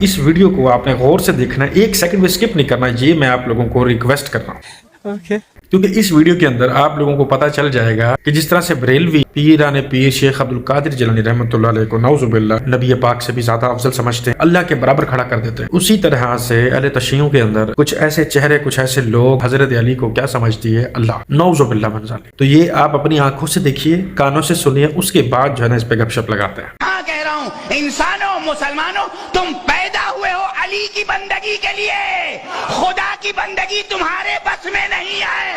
इस वीडियो को आपने गौर से देखना है, 1 सेकंड भी स्किप नहीं करना, ये मैं आप लोगों को रिक्वेस्ट कर रहा हूँ। क्योंकि इस वीडियो के अंदर आप लोगों को पता चल जाएगा कि जिस तरह से बरेलवी पीराने पीर शेख अब्दुल कादिर जिलानी रहमतुल्लाह अलैह को नौजुबिल्लाह नबी पाक से भी ज्यादा अफजल समझते हैं, अल्लाह के बराबर खड़ा कर देते हैं, उसी तरह से अहले तशय्युं के अंदर कुछ ऐसे चेहरे, कुछ ऐसे लोग हजरत अली को क्या समझती है अल्लाह, नौजुबिल्लाह मन ज़ालिक। तो ये आप अपनी आंखों से देखिए, कानों से सुनिए, उसके बाद जो है ना इस पे गपशप लगाते हैं। कह रहा हूँ इंसानों, मुसलमानों, तुम पैदा हुए हो अली की बंदगी के लिए, खुदा की बंदगी तुम्हारे बस में नहीं है।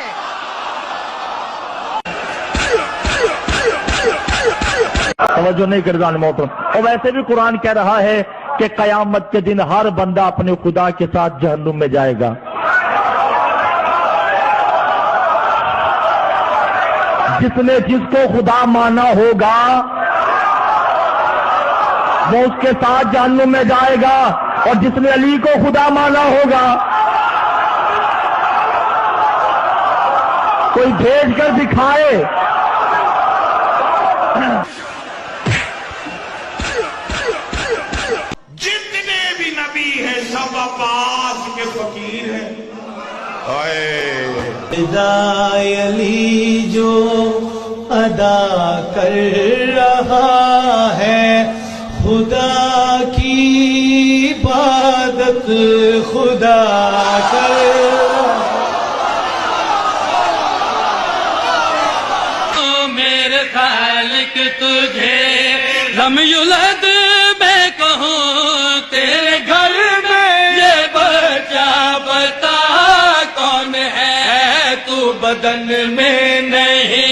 तवज्जो नहीं कर जान मोहतरम। और वैसे भी कुरान कह रहा है कि कयामत के दिन हर बंदा अपने खुदा के साथ जहन्नुम में जाएगा। जिसने जिसको खुदा माना होगा वो उसके साथ जहन्नुम में जाएगा, और जिसने अली को खुदा माना होगा कोई भेज कर दिखाए। जितने भी नबी हैं सब अब्बास के फकीर हैं। निदाए अली जो अदा कर रहा है, खुदा की इबादत खुदा कर। मेरे खालिक तुझे लम युलद मैं कहूँ तेरे घर में ये बच्चा बता कौन है, तू बदन में नहीं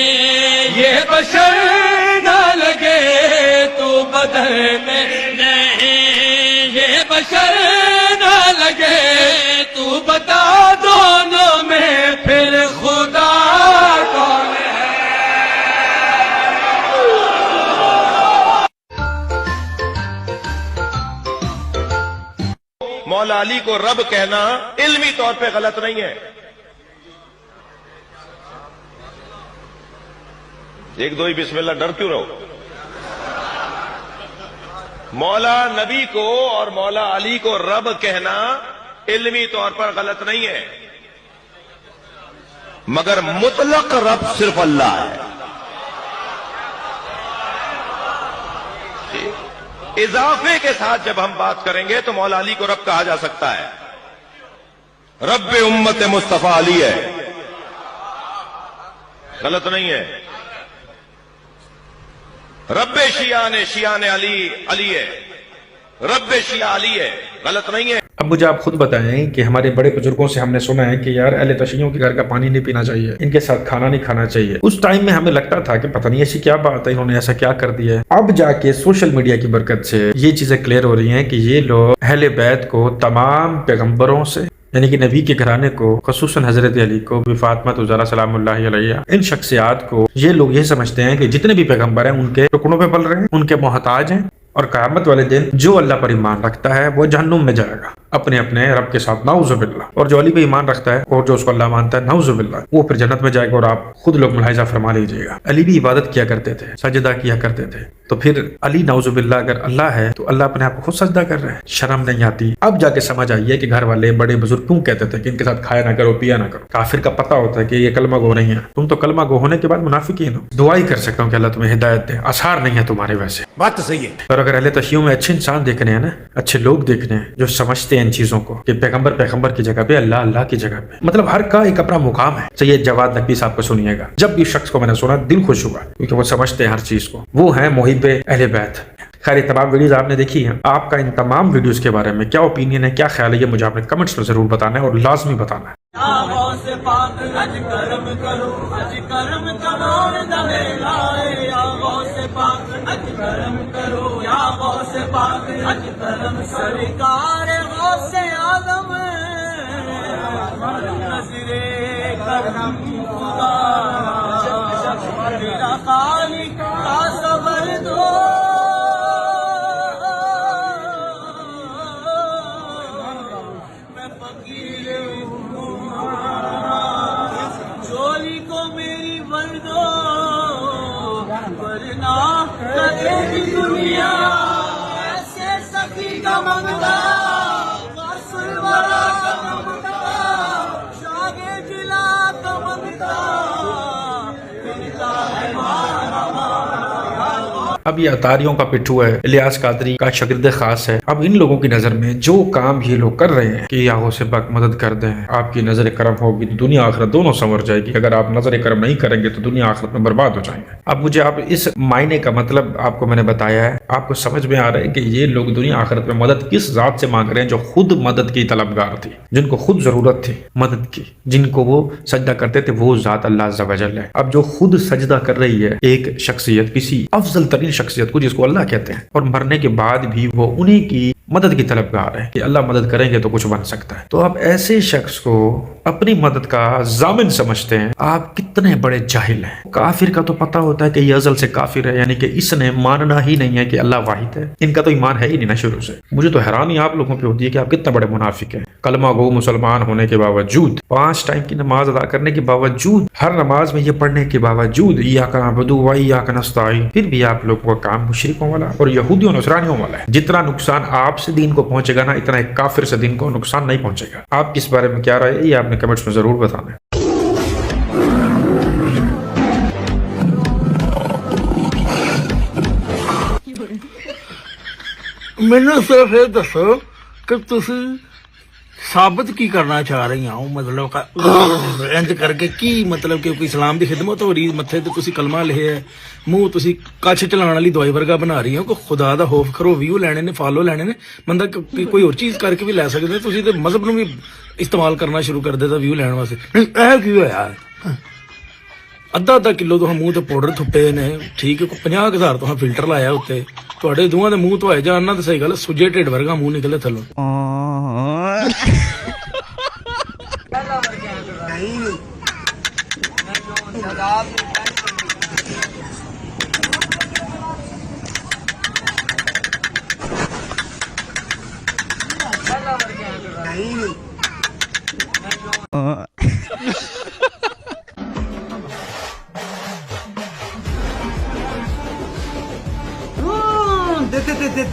ये बशर ना लगे, तू बदन में नहीं ये बशर ना लगे, तू बता दोनों में फिर खुदा कौन है। मौला अली को रब कहना इल्मी तौर पे गलत नहीं है। एक दो ही बिस्मिल्लाह, डर क्यों रहो। मौला नबी को और मौला अली को रब कहना इल्मी तौर पर गलत नहीं है, मगर मुतलक रब सिर्फ अल्लाह है। इजाफे के साथ जब हम बात करेंगे तो मौला अली को रब कहा जा सकता है। रब उम्मत मुस्तफा अली है, गलत नहीं है। रब्बे शिया ने अली है, रब्बे शिया अली है, गलत नहीं है। अब मुझे आप खुद बताएं कि हमारे बड़े बुजुर्गों से हमने सुना है कि यार अहले तशय्युं के घर का पानी नहीं पीना चाहिए, इनके साथ खाना नहीं खाना चाहिए। उस टाइम में हमें लगता था कि पता नहीं ऐसी क्या बात है, इन्होंने ऐसा क्या कर दिया है। अब जाके सोशल मीडिया की बरकत से ये चीजें क्लियर हो रही हैं कि ये लोग अहले बैत को तमाम पैगम्बरों से, यानी कि नबी के घराने को, खसूसन हजरत अली को, भी फातिमा ज़हरा सलामुल्लाहि अलैहा, इन शख्सियात को ये लोग ये समझते हैं कि जितने भी पैगम्बर हैं उनके टुकड़ों पे पल रहे हैं, उनके मोहताज हैं, और क़यामत वाले दिन जो अल्लाह पर ईमान रखता है वो जहन्नुम में जाएगा अपने अपने रब के साथ, नाउज़ुबिल्लाह। और जो अली पे ईमान रखता है और जो उसको अल्लाह मानता है, नाउज़ुबिल्लाह, वो फिर जन्नत में जाएगा। और आप खुद लोग मुलाहिज़ा फरमा लीजिएगा, अली भी इबादत किया करते थे, सजदा किया करते थे, तो फिर अली नाउज़ुबिल्लाह अगर अल्लाह है तो अल्लाह अपने आप को खुद सजदा कर रहे हैं, शर्म नहीं आती। अब जाके समझ आई है कि घर वाले बड़े बुजुर्ग क्यों कहते थे कि इनके साथ खाया ना करो, पिया ना करो। काफिर का पता होता है कि ये कलमा गो नहीं है, तुम तो कलमा गो होने के बाद मुनाफिकीन हो। दुआ ही कर सकता हूँ कि अल्लाह तुम्हें हिदायत दे, आसार नहीं है तुम्हारे वैसे। बात तो सही है। और अगर अहले तशय्युं में अच्छे इंसान देखने हैं ना, अच्छे लोग देखने हैं जो समझते हैं इन चीजों को कि पैगंबर की जगह पे अल्लाह, अल्लाह की जगह पे, मतलब हर का एक अपना मुकाम है। सैयद जवाद नकवी साहब को सुनिएगा, जब भी शख्स को मैंने सुना दिल खुश हुआ, क्योंकि वो समझते हैं हर चीज को, वो है मुहिब्बे अहले बैत। खैर, ये तमाम वीडियोस आपने देखी हैं, आपका इन तमाम वीडियोस के बारे में क्या ओपिनियन है, क्या ख्याल है, ये मुझे आपने कमेंट्स में जरूर बताना है और लाजमी बताना है। चोली को मेरी भर दो वरना करेगी दुनिया ऐसे सखी का मंगला। अब ये अतारियों का पिट्ठू है, इलियास कादरी का शागिर्द खास है। अब इन लोगों की नजर में जो काम ये लोग कर रहे हैं कि या गौसे पाक मदद कर दें, आपकी नजर करम होगी तो दुनिया आखिरत दोनों संवर जाएगी, अगर आप नजर करम नहीं करेंगे तो दुनिया आखिरत में बर्बाद हो जाएंगे। अब मुझे आप इस मायने का मतलब आपको मैंने बताया है, आपको समझ में आ रहा है कि ये लोग दुनिया आखिरत में मदद किस जात से मांग रहे हैं जो खुद मदद की तलबगार थी, जिनको खुद जरूरत थी मदद की, जिनको वो सजदा करते थे, वो जात अल्लाह अज़्ज़ा वजल है। अब जो खुद सजदा कर रही है एक शख्सियत, किसी अफजल तरीन शख्सियत को जिसको अल्लाह कहते हैं, और मरने के बाद भी वो उन्हीं की मदद की तलबगार है कि अल्लाह मदद करेंगे तो कुछ बन सकता है। तो आप ऐसे शख्स को अपनी मदद का जामिन समझते हैं, आप कितने बड़े जाहिल हैं। काफिर का तो पता होता है कि ये अज़ल से काफिर है, यानी कि इसने मानना ही नहीं है कि अल्लाह वाहिद है। इनका तो ईमान है ही नहीं ना शुरू से। मुझे तो हैरानी आप लोगों पे होती है कि आप कितने बड़े मुनाफिक हैं। कलमा गो मुसलमान होने के बावजूद, 5 टाइम की नमाज अदा करने के बावजूद, हर नमाज में ये पढ़ने के बावजूद इय्याका नअबुदु व इय्याका नस्तईन, फिर भी आप लोगों का काम मुशरिकों वाला और यहूदियों नसरानियों वाला है। जितना नुकसान आपसे दीन को पहुंचेगा ना, इतना एक काफिर से दीन को नुकसान नहीं पहुंचेगा। आप इस बारे में क्या राय है, ये आपने कमेंट्स में जरूर बताना। ਮੈਨੂੰ ਸਿਰਫ ਇਹ ਦੱਸੋ ਕਿ ਤੁਸੀਂ ਸਾਬਤ ਕੀ ਕਰਨਾ ਚਾਹ ਰਹੀਆਂ ਹੋ, ਮਤਲਬ ਇੰਜ ਕਰਕੇ ਕੀ ਮਤਲਬ ਕਿ ਕੋਈ ਇਸਲਾਮ ਦੀ ਖਿਦਮਤ ਹੋ ਰਹੀ, ਮੱਥੇ ਤੇ ਤੁਸੀਂ ਕਲਮਾ ਲਿਖਿਆ ਹੈ, ਮੂੰਹ ਤੁਸੀਂ ਕੱਛ ਚਲਾਉਣ ਵਾਲੀ ਦਵਾਈ ਵਰਗਾ ਬਣਾ ਰਹੀ ਹੋ, ਕੋਈ ਖੁਦਾ ਦਾ ਖੌਫ ਕਰੋ, ਵਿਊ ਲੈਣੇ ਨੇ, ਫਾਲੋ ਲੈਣੇ ਨੇ, ਬੰਦਾ ਕੋਈ ਹੋਰ ਚੀਜ਼ ਕਰਕੇ ਵੀ ਲੈ ਸਕਦੇ, ਤੁਸੀਂ ਤੇ ਮਜ਼ਹਬ ਨੂੰ ਵੀ ਇਸਤੇਮਾਲ ਕਰਨਾ ਸ਼ੁਰੂ ਕਰ ਦਿੱਤਾ ਵਿਊ ਲੈਣ ਵਾਸਤੇ। ਇਹ ਕੀ ਹੋਇਆ? ਅੱਧਾ ਕਿਲੋ ਤੋਂ ਮੂੰਹ ਤੇ ਪਾਊਡਰ ਥੁੱਪੇ ਨੇ, ਠੀਕ ਹੈ, 50,000 ਤੋਂ ਫਿਲਟਰ ਲਾਇਆ ਉੱਤੇ, ਤੁਹਾਡੇ ਦੋਵਾਂ ਦੇ ਮੂੰਹ ਧੋਏ ਜਾਣ ਨਾ, ਤਾਂ ਸਹੀ ਗੱਲ ਸੁੱਜੇ ਢਿੱਡ ਵਰਗਾ ਮੂੰਹ ਨਿਕਲੇ ਥੱਲੋਂ।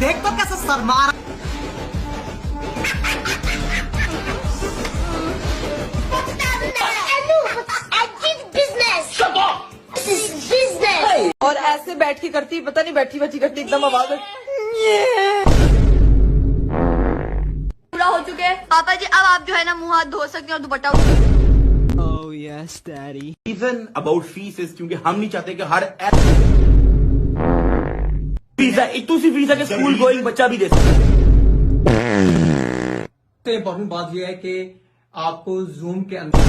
देख तो कैसे सर मार। और ऐसे बैठ के करती, पता नहीं बैठी बैठी करती, एकदम आवाज पूरा हो चुके हैं पापा जी। अब आप जो है ना मुंह हाथ धो सकते हैं और दुपट्टा रीजन अबाउट फीस इज क्योंकि हम नहीं चाहते कि हर फीस है इतनी सी फीस है कि स्कूल गोइंग बच्चा भी दे सकता है। इंपॉर्टेंट बात यह है कि आपको जूम के अंदर